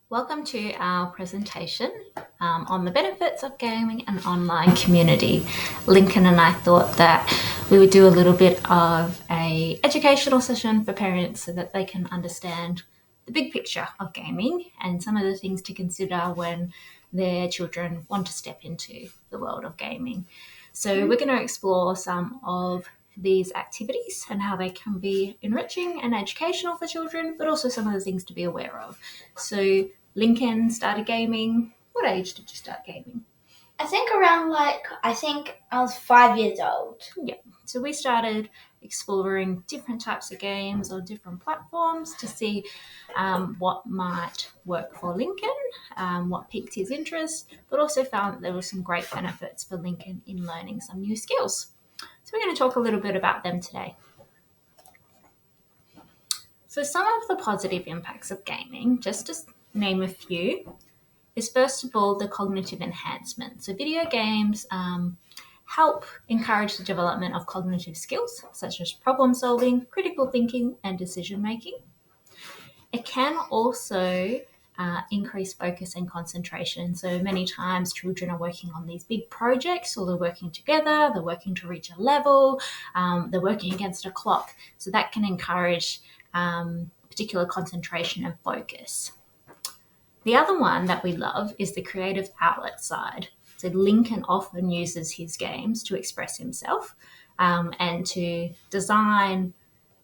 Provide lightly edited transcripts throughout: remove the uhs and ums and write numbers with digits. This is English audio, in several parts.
Welcome to our presentation on the benefits of gaming and online community. Lincoln and I thought that we would do a little bit of a educational session for parents so that they can understand the big picture of gaming and some of the things to consider when their children want to step into the world of gaming. So we're going to explore some of these activities and how they can be enriching and educational for children, but also some of the things to be aware of. So Lincoln started gaming. What age did you start gaming? I think around I was 5 years old. Yeah. So we started exploring different types of games or different platforms to see what might work for Lincoln, what piqued his interest, but also found that there were some great benefits for Lincoln in learning some new skills. So we're going to talk a little bit about them today. So some of the positive impacts of gaming, just to name a few, is first of all the cognitive enhancement. So video games help encourage the development of cognitive skills such as problem solving, critical thinking, and decision making. It can also increase focus and concentration. So many times children are working on these big projects or they're working together, they're working to reach a level, they're working against a clock. So that can encourage particular concentration and focus. The other one that we love is the creative outlet side. So Lincoln often uses his games to express himself and to design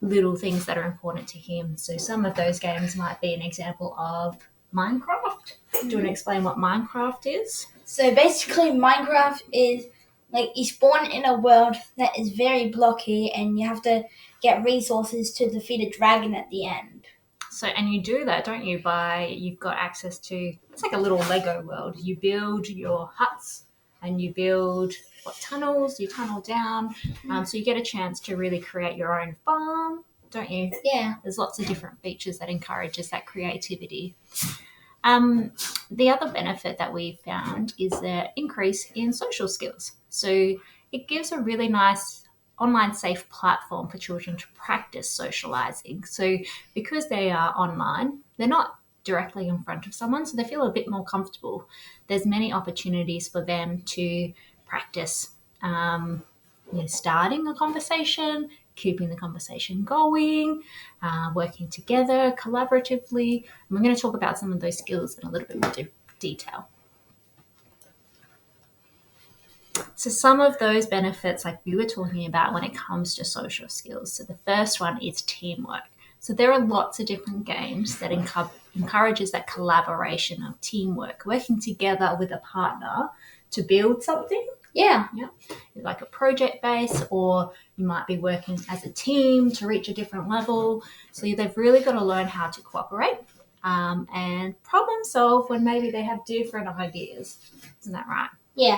little things that are important to him. So some of those games might be an example of Minecraft. Do you want to explain what Minecraft is? So basically, Minecraft is like you spawn in a world that is very blocky, and you have to get resources to defeat a dragon at the end. So, and you do that, don't you? You've got access to, it's like a little Lego world. You build your huts and you build tunnels, you tunnel down. So you get a chance to really create your own farm, don't you? Yeah. There's lots of different features that encourages that creativity. The other benefit that we found is the increase in social skills. So it gives a really nice online safe platform for children to practice socializing. So because they are online, they're not directly in front of someone, so they feel a bit more comfortable. There's many opportunities for them to practice starting a conversation, keeping the conversation going, working together collaboratively. And we're going to talk about some of those skills in a little bit more detail. So some of those benefits, like we were talking about when it comes to social skills. So the first one is teamwork. So there are lots of different games that encourages that collaboration of teamwork, working together with a partner to build something. Yeah. Like a project base, or you might be working as a team to reach a different level. So they've really got to learn how to cooperate and problem solve when maybe they have different ideas. Isn't that right? Yeah.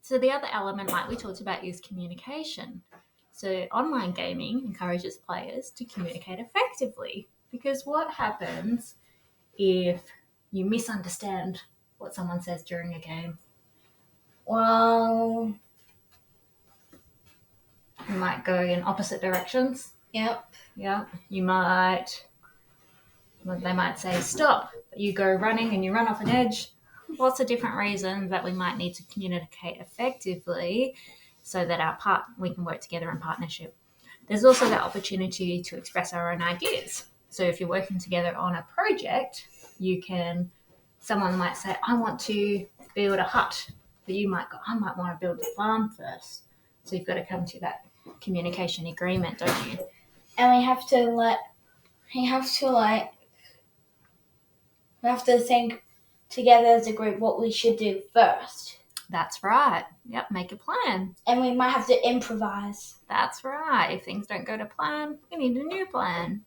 So the other element, like we talked about, is communication. So online gaming encourages players to communicate effectively, because what happens if you misunderstand what someone says during a game? Well, you might go in opposite directions. Yep. Yeah. They might say stop, but you go running and you run off an edge. Lots of different reasons that we might need to communicate effectively so that we can work together in partnership. There's also the opportunity to express our own ideas. So if you're working together on a project, someone might say, I want to build a hut, but you might go, I might want to build a farm first. So you've got to come to that communication agreement, don't you? And we have to think together as a group what we should do first. That's right. Yep, make a plan. And we might have to improvise. That's right. If things don't go to plan, we need a new plan.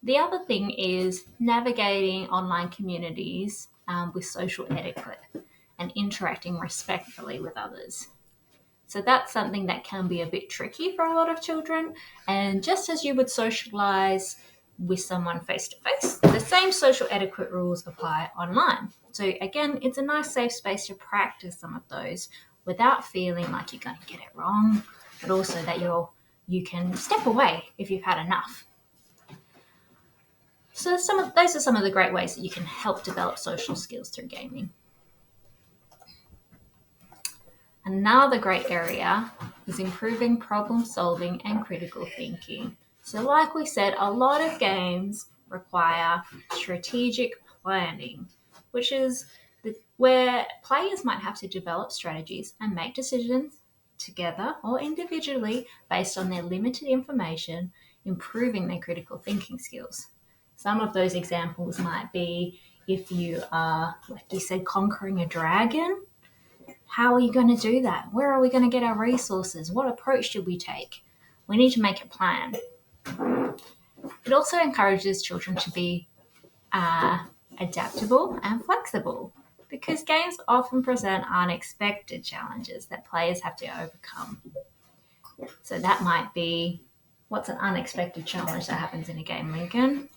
The other thing is navigating online communities with social etiquette and interacting respectfully with others. So that's something that can be a bit tricky for a lot of children. And just as you would socialize with someone face to face, the same social etiquette rules apply online. So again, it's a nice safe space to practice some of those without feeling like you're going to get it wrong, but also that you can step away if you've had enough. So those are some of the great ways that you can help develop social skills through gaming. Another great area is improving problem solving and critical thinking. So like we said, a lot of games require strategic planning, which is where players might have to develop strategies and make decisions together or individually based on their limited information, improving their critical thinking skills. Some of those examples might be if you are, like you said, conquering a dragon. How are you going to do that? Where are we going to get our resources? What approach should we take? We need to make a plan. It also encourages children to be adaptable and flexible because games often present unexpected challenges that players have to overcome. So that might be, what's an unexpected challenge that happens in a game, Lincoln?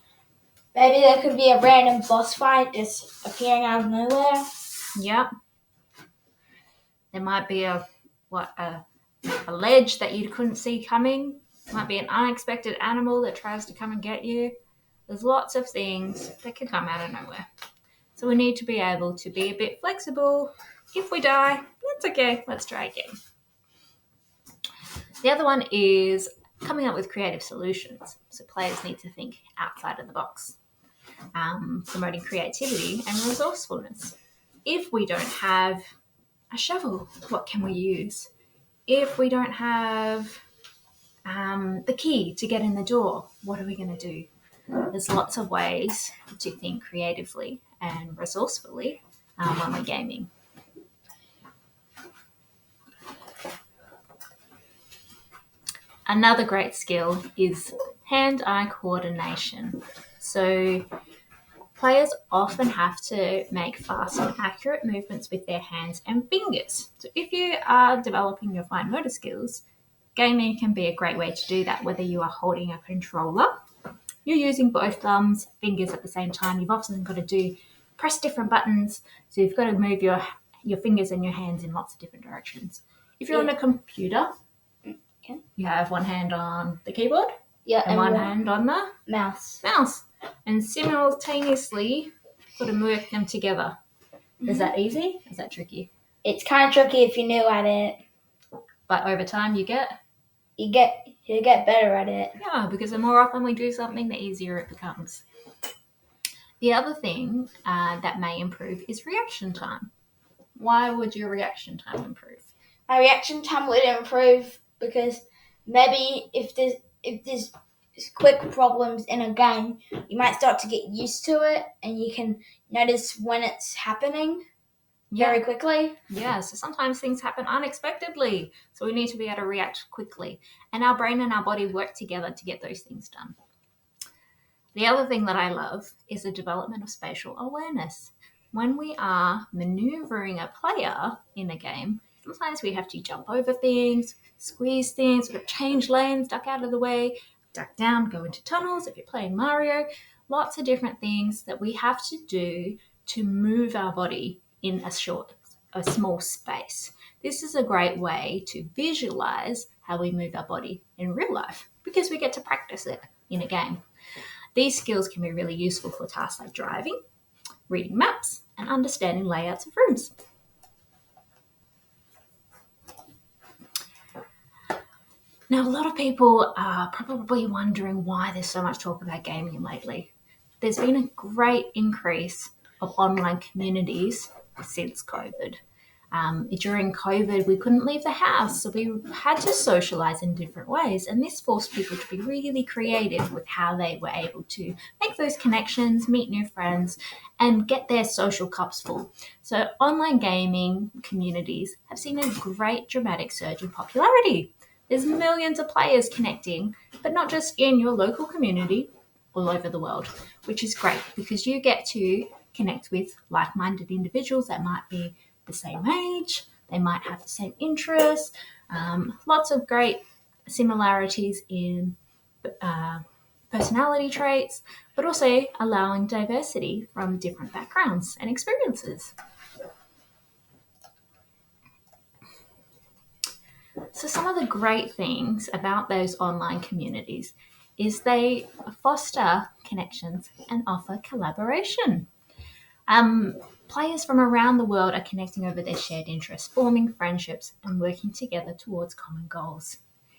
Maybe there could be a random boss fight just appearing out of nowhere. Yep. There might be a ledge that you couldn't see coming. Might be an unexpected animal that tries to come and get you. There's lots of things that can come out of nowhere. So we need to be able to be a bit flexible. If we die, that's okay. Let's try again. The other one is coming up with creative solutions. So players need to think outside of the box, promoting creativity and resourcefulness. If we don't have a shovel, what can we use? If we don't have the key to get in the door, what are we going to do? There's lots of ways to think creatively and resourcefully when we're gaming. Another great skill is hand-eye coordination. So players often have to make fast and accurate movements with their hands and fingers. So if you are developing your fine motor skills, gaming can be a great way to do that, whether you are holding a controller, you're using both thumbs, fingers at the same time. You've often got to press different buttons, so you've got to move your fingers and your hands in lots of different directions. If you're on a computer, you have one hand on the keyboard and one hand on the mouse. And simultaneously got to work them together. Is that easy? Is that tricky? It's kind of tricky if you're new at it. But over time you get better at it. Yeah, because the more often we do something, the easier it becomes. The other thing that may improve is reaction time. Why would your reaction time improve? My reaction time would improve because maybe if there's quick problems in a game, you might start to get used to it and you can notice when it's happening very quickly. Yeah, so sometimes things happen unexpectedly, so we need to be able to react quickly. And our brain and our body work together to get those things done. The other thing that I love is the development of spatial awareness. When we are maneuvering a player in a game, sometimes we have to jump over things, squeeze things, sort of change lanes, duck out of the way, duck down, go into tunnels if you're playing Mario. Lots of different things that we have to do to move our body in a small space. This is a great way to visualize how we move our body in real life because we get to practice it in a game. These skills can be really useful for tasks like driving, reading maps, and understanding layouts of rooms. Now, a lot of people are probably wondering why there's so much talk about gaming lately. There's been a great increase of online communities since COVID. During COVID, we couldn't leave the house, so we had to socialize in different ways, and this forced people to be really creative with how they were able to make those connections, meet new friends, and get their social cups full. So online gaming communities have seen a great dramatic surge in popularity. There's millions of players connecting, but not just in your local community, all over the world, which is great because you get to connect with like-minded individuals that might be the same age, they might have the same interests, lots of great similarities in personality traits, but also allowing diversity from different backgrounds and experiences. So some of the great things about those online communities is they foster connections and offer collaboration. Players from around the world are connecting over their shared interests, forming friendships, and working together towards common goals.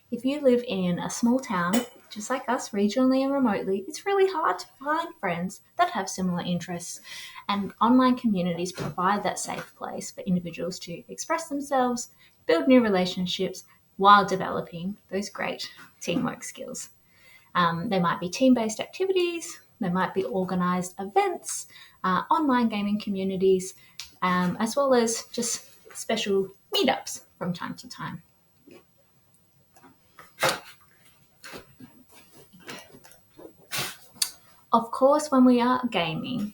If you live in a small town, just like us, regionally and remotely, it's really hard to find friends that have similar interests. And online communities provide that safe place for individuals to express themselves, build new relationships while developing those great teamwork skills. They might be team based activities, they might be organised events, online gaming communities, as well as just special meetups from time to time. Of course, when we are gaming,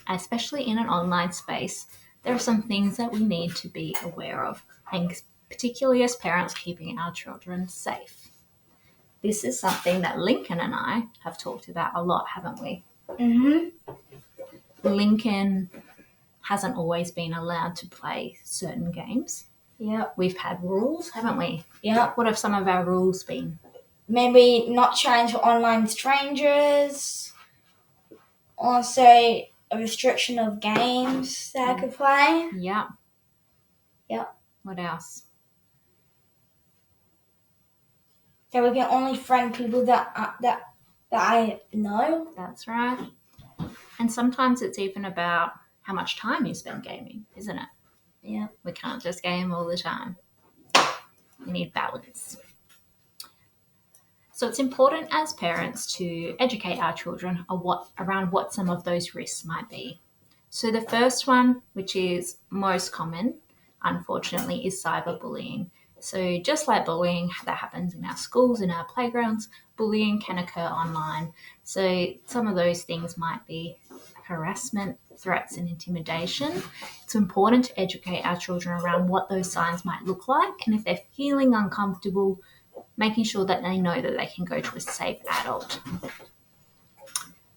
especially in an online space, there are some things that we need to be aware of, and particularly as parents, keeping our children safe. This is something that Lincoln and I have talked about a lot, haven't we? Lincoln hasn't always been allowed to play certain games. Yep. We've had rules, haven't we? Yep. What have some of our rules been? Maybe not chatting to online strangers. Also, a restriction of games that I could play. Yeah. Yep. What else? So we can only friend people that I know. That's right. And sometimes it's even about how much time you spend gaming, isn't it? Yeah. We can't just game all the time. We need balance. So it's important as parents to educate our children around what some of those risks might be. So the first one, which is most common, unfortunately, is cyberbullying. So just like bullying that happens in our schools, in our playgrounds, bullying can occur online. So some of those things might be harassment, threats, and intimidation. It's important to educate our children around what those signs might look like, and if they're feeling uncomfortable, making sure that they know that they can go to a safe adult.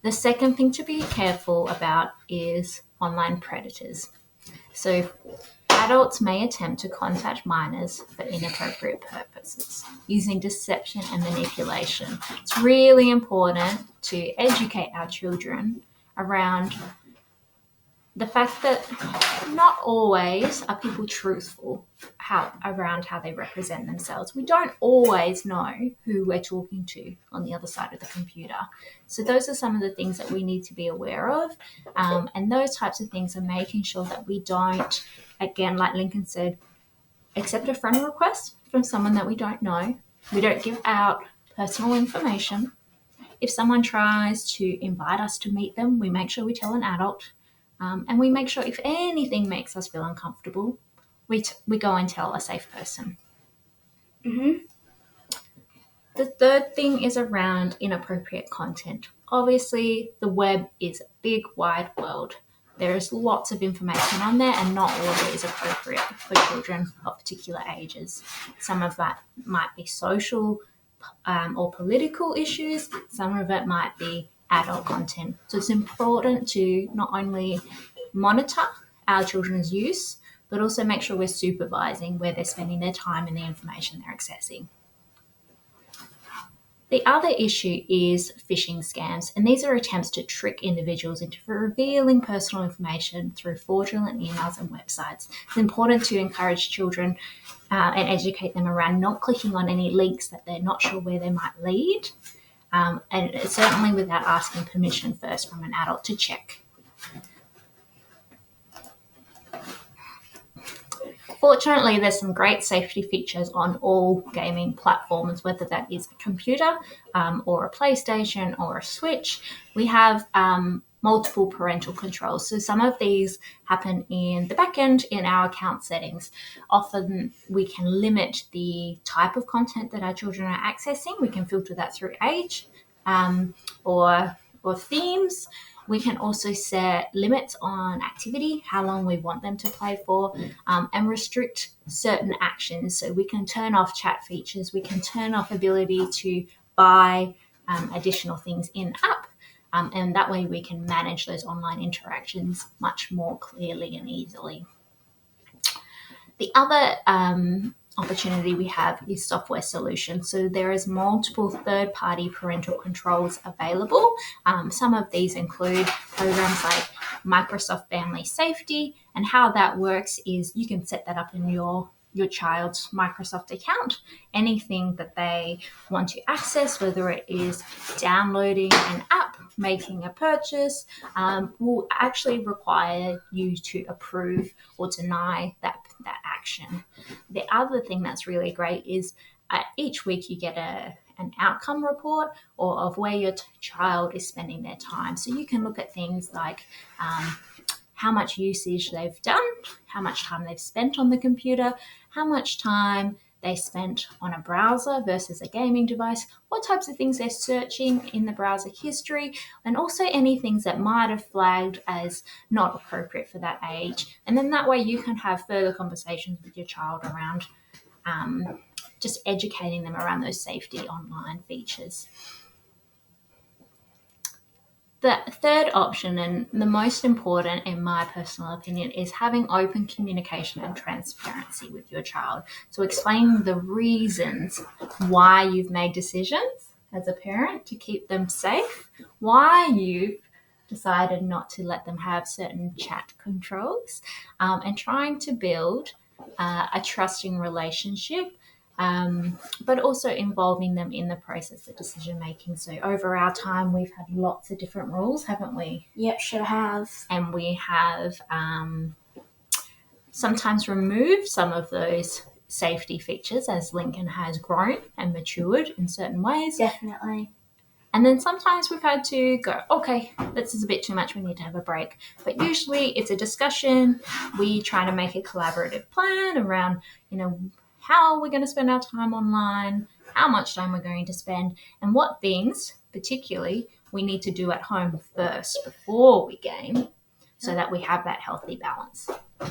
The second thing to be careful about is online predators. So adults may attempt to contact minors for inappropriate purposes using deception and manipulation. It's really important to educate our children around the fact that not always are people truthful around how they represent themselves. We don't always know who we're talking to on the other side of the computer. So those are some of the things that we need to be aware of. And those types of things are making sure that we don't, again, like Lincoln said, accept a friend request from someone that we don't know. We don't give out personal information. If someone tries to invite us to meet them, we make sure we tell an adult. And we make sure if anything makes us feel uncomfortable, we go and tell a safe person. Mm-hmm. The third thing is around inappropriate content. Obviously, the web is a big, wide world. There is lots of information on there, and not all of it is appropriate for children of particular ages. Some of that might be social or political issues. Some of it might be adult content. So it's important to not only monitor our children's use, but also make sure we're supervising where they're spending their time and the information they're accessing. The other issue is phishing scams, and these are attempts to trick individuals into revealing personal information through fraudulent emails and websites. It's important to encourage children and educate them around not clicking on any links that they're not sure where they might lead, and certainly without asking permission first from an adult to check. Fortunately, there's some great safety features on all gaming platforms, whether that is a computer or a PlayStation or a Switch. We have multiple parental controls. So some of these happen in the back end in our account settings. Often we can limit the type of content that our children are accessing. We can filter that through age or themes. We can also set limits on activity, how long we want them to play for, and restrict certain actions. So we can turn off chat features, we can turn off ability to buy additional things in-app, and that way we can manage those online interactions much more clearly and easily. The other opportunity we have is software solutions. So there is multiple third-party parental controls available. Some of these include programs like Microsoft Family Safety, and how that works is you can set that up in your child's Microsoft account. Anything that they want to access, whether it is downloading an app, making a purchase, will actually require you to approve or deny that action. The other thing that's really great is each week you get an outcome report or of where your child is spending their time. So you can look at things like how much usage they've done, how much time they've spent on the computer, how much time they spent on a browser versus a gaming device, what types of things they're searching in the browser history, and also any things that might have flagged as not appropriate for that age. And then that way you can have further conversations with your child around just educating them around those safety online features. The third option, and the most important in my personal opinion, is having open communication and transparency with your child. So explaining the reasons why you've made decisions as a parent to keep them safe, why you've decided not to let them have certain chat controls, and trying to build a trusting relationship, but also involving them in the process of decision making. So over our time, we've had lots of different rules, haven't we? Yep, sure have. And we have sometimes removed some of those safety features as Lincoln has grown and matured in certain ways. Definitely. And then sometimes we've had to go, okay, this is a bit too much, we need to have a break. But usually it's a discussion. We try to make a collaborative plan around, how we're going to spend our time online, how much time we're going to spend, and what things, particularly, we need to do at home first before we game so that we have that healthy balance,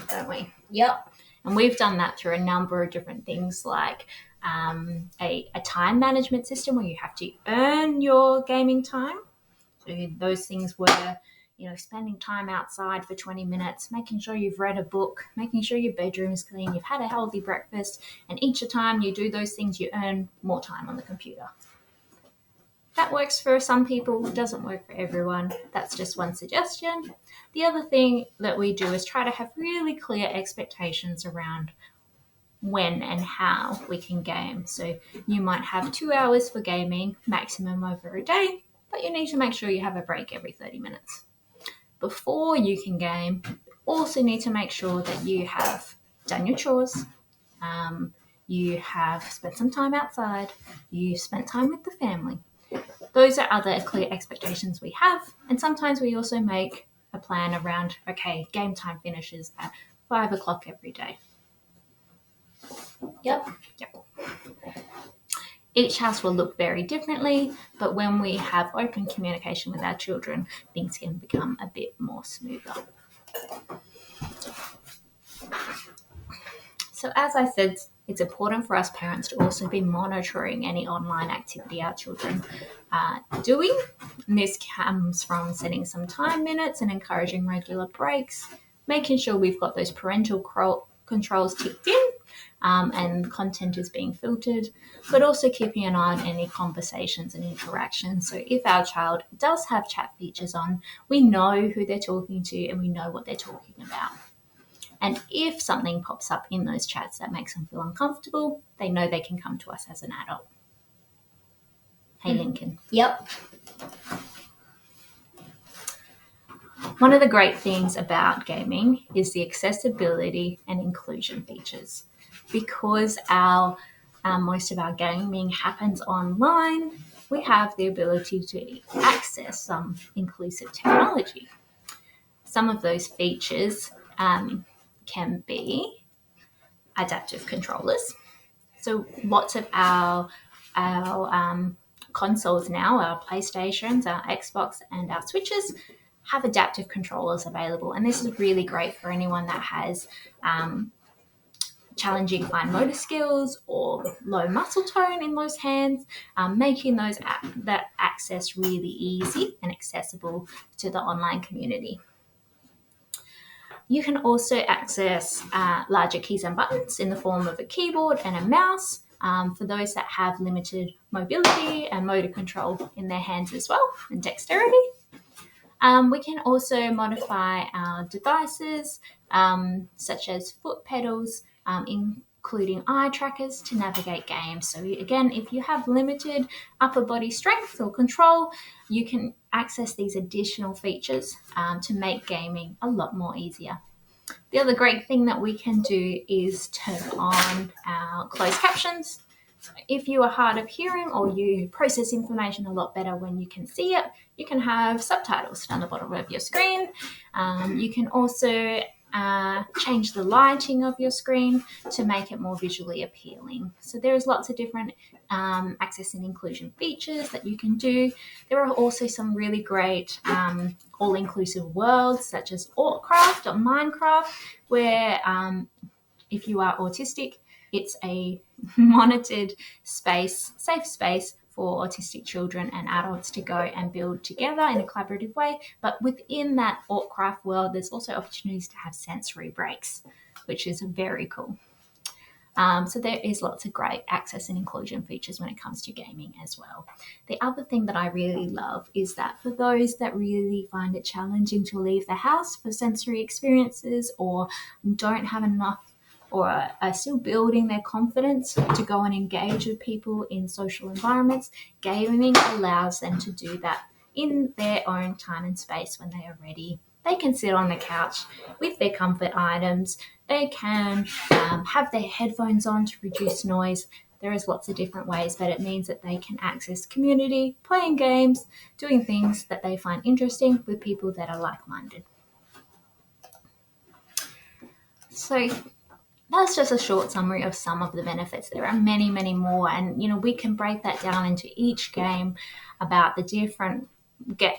don't we? Yep. And we've done that through a number of different things like a time management system where you have to earn your gaming time. So those things were, spending time outside for 20 minutes, making sure you've read a book, making sure your bedroom is clean, you've had a healthy breakfast, and each time you do those things, you earn more time on the computer. That works for some people, doesn't work for everyone. That's just one suggestion. The other thing that we do is try to have really clear expectations around when and how we can game. So you might have 2 hours for gaming, maximum over a day, but you need to make sure you have a break every 30 minutes. Before you can game, you also need to make sure that you have done your chores, you have spent some time outside, you've spent time with the family. Those are other clear expectations we have, and sometimes we also make a plan around, okay, game time finishes at 5 o'clock every day. Yep. Each house will look very differently, but when we have open communication with our children, things can become a bit more smoother. So as I said, it's important for us parents to also be monitoring any online activity our children are doing. And this comes from setting some time limits and encouraging regular breaks, making sure we've got those parental controls ticked in, and content is being filtered, but also keeping an eye on any conversations and interactions. So if our child does have chat features on, we know who they're talking to and we know what they're talking about. And if something pops up in those chats that makes them feel uncomfortable, they know they can come to us as an adult. Hey, Lincoln. Yep. One of the great things about gaming is the accessibility and inclusion features. Because most of our gaming happens online, we have the ability to access some inclusive technology. Some of those features can be adaptive controllers. So lots of our consoles now, our PlayStations, our Xbox, and our Switches have adaptive controllers available. And this is really great for anyone that has challenging fine motor skills or low muscle tone in those hands, making that access really easy and accessible to the online community. You can also access larger keys and buttons in the form of a keyboard and a mouse for those that have limited mobility and motor control in their hands as well, and dexterity. We can also modify our devices, such as foot pedals, including eye trackers to navigate games. So again, if you have limited upper body strength or control, you can access these additional features to make gaming a lot more easier. The other great thing that we can do is turn on our closed captions. If you are hard of hearing or you process information a lot better when you can see it, you can have subtitles down the bottom of your screen. You can also change the lighting of your screen to make it more visually appealing. So there's lots of different access and inclusion features that you can do. There are also some really great all-inclusive worlds such as Ortcraft or Minecraft, where if you are autistic, it's a monitored space, safe space for autistic children and adults to go and build together in a collaborative way. But within that Ortcraft world, there's also opportunities to have sensory breaks, which is very cool. So there is lots of great access and inclusion features when it comes to gaming as well. The other thing that I really love is that for those that really find it challenging to leave the house for sensory experiences or don't have enough or are still building their confidence to go and engage with people in social environments, gaming allows them to do that in their own time and space when they are ready. They can sit on the couch with their comfort items. They can have their headphones on to reduce noise. There is lots of different ways, but it means that they can access community, playing games, doing things that they find interesting with people that are like-minded. So that's just a short summary of some of the benefits. There are many, many more, and we can break that down into each game about the different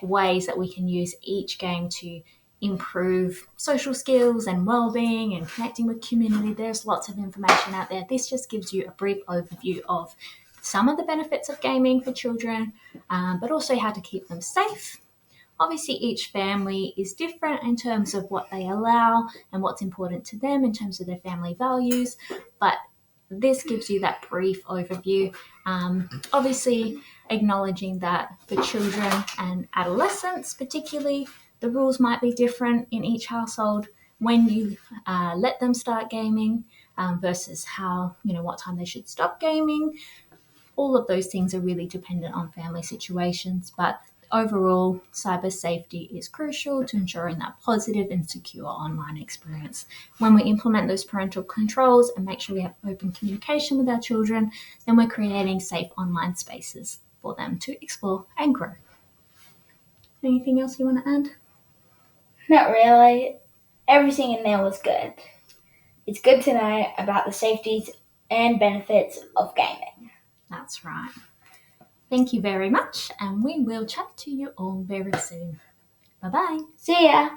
ways that we can use each game to improve social skills and well-being and connecting with community. There's lots of information out there. This just gives you a brief overview of some of the benefits of gaming for children, but also how to keep them safe. Obviously, each family is different in terms of what they allow and what's important to them in terms of their family values, but this gives you that brief overview. Obviously, acknowledging that for children and adolescents particularly, the rules might be different in each household when you let them start gaming versus how, what time they should stop gaming. All of those things are really dependent on family situations, but overall, cyber safety is crucial to ensuring that positive and secure online experience. When we implement those parental controls and make sure we have open communication with our children, then we're creating safe online spaces for them to explore and grow. Anything else you want to add? Not really. Everything in there was good. It's good to know about the safeties and benefits of gaming. That's right. Thank you very much, and we will chat to you all very soon. Bye-bye. See ya!